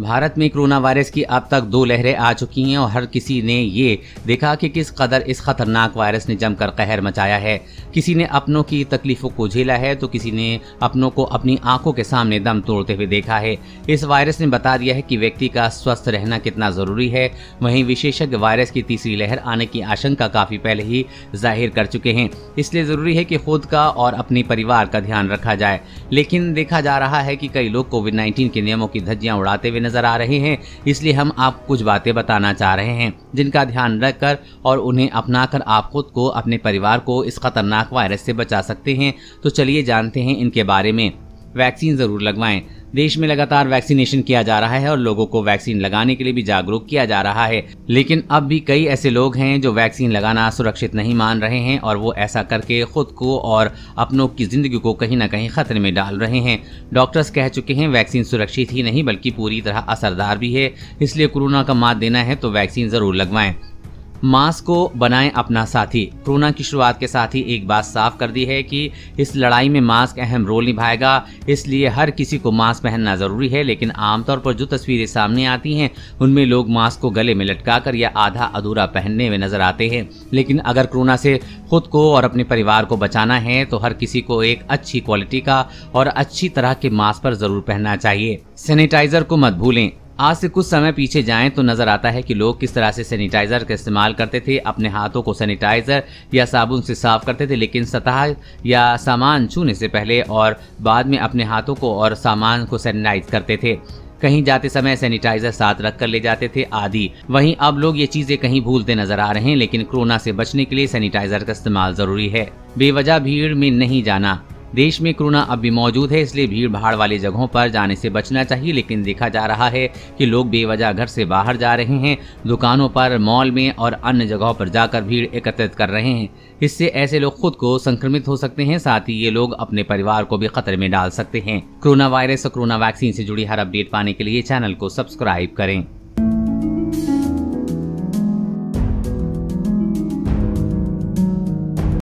भारत में corona virus की अब तक 2 लहरें आ चुकी हैं और हर किसी ने ये देखा कि किस कदर इस खतरनाक वायरस ने जमकर कहर मचाया है। किसी ने अपनों की तकलीफों को झेला है तो किसी ने अपनों को अपनी आंखों के सामने दम तोड़ते हुए देखा है। इस वायरस ने बता दिया है कि व्यक्ति का स्वस्थ रहना कितना जरूरी है। वहीं विशेषज्ञ वायरस की तीसरी लहर आने की आशंका काफी पहले ही जाहिर कर चुके हैं। इसलिए जरूरी है कि खुद का और अपने परिवार का ध्यान रखा जाए। लेकिन देखा जा रहा है कि कई लोग कोविड-19 के नियमों की धज्जियां उड़ाते हुए नजर आ रहे हैं। इसलिए हम आपको कुछ बातें बताना चाह रहे हैं जिनका ध्यान रखकर और उन्हें अपनाकर आप खुद को, अपने परिवार को इस खतरनाक वायरस से बचा सकते हैं। तो चलिए जानते हैं इनके बारे में। वैक्सीन जरूर लगवाएं। देश में लगातार वैक्सीनेशन किया जा रहा है और लोगों को वैक्सीन लगाने के लिए भी जागरूक किया जा रहा है। लेकिन अब भी कई ऐसे लोग हैं जो वैक्सीन लगाना सुरक्षित नहीं मान रहे हैं और वो ऐसा करके खुद को और अपनों की जिंदगी को कहीं ना कहीं खतरे में डाल रहे हैं। डॉक्टर्स कह चुके हैं वैक्सीन सुरक्षित ही नहीं बल्कि पूरी तरह असरदार भी है। इसलिए कोरोना का मात देना है तो वैक्सीन जरूर लगवाएं। मास्क को बनाएं अपना साथी। कोरोना की शुरुआत के साथ ही एक बात साफ कर दी है कि इस लड़ाई में मास्क अहम रोल निभाएगा। इसलिए हर किसी को मास्क पहनना जरूरी है। लेकिन आमतौर पर जो तस्वीरें सामने आती हैं उनमें लोग मास्क को गले में लटकाकर या आधा अधूरा पहनने में नजर आते हैं। लेकिन अगर कोरोना से खुद को और अपने परिवार को बचाना है तो हर किसी को एक अच्छी क्वालिटी का और अच्छी तरह के मास्क पर जरूर पहनना चाहिए। सैनिटाइजर को मत भूलें। आज से कुछ समय पीछे जाएं तो नजर आता है कि लोग किस तरह से सैनिटाइजर का इस्तेमाल करते थे। अपने हाथों को सैनिटाइजर या साबुन से साफ करते थे, लेकिन सतह या सामान छूने से पहले और बाद में अपने हाथों को और सामान को सैनिटाइज करते थे। कहीं जाते समय सैनिटाइजर साथ रख कर ले जाते थे आदि। वहीं अब लोग ये चीजें कहीं भूलते नजर आ रहे हैं। लेकिन कोरोना से बचने के लिए सैनिटाइजर का इस्तेमाल जरूरी है। बेवजह भीड़ में नहीं जाना। देश में कोरोना अब भी मौजूद है, इसलिए भीड़ भाड़ वाली जगहों पर जाने से बचना चाहिए। लेकिन देखा जा रहा है कि लोग बेवजह घर से बाहर जा रहे हैं, दुकानों पर, मॉल में और अन्य जगहों पर जाकर भीड़ एकत्रित कर रहे हैं। इससे ऐसे लोग खुद को संक्रमित हो सकते हैं, साथ ही ये लोग अपने परिवार को भी खतरे में डाल सकते हैं। कोरोना वायरस और कोरोना वैक्सीन से जुड़ी हर अपडेट पाने के लिए चैनल को सब्सक्राइब करें।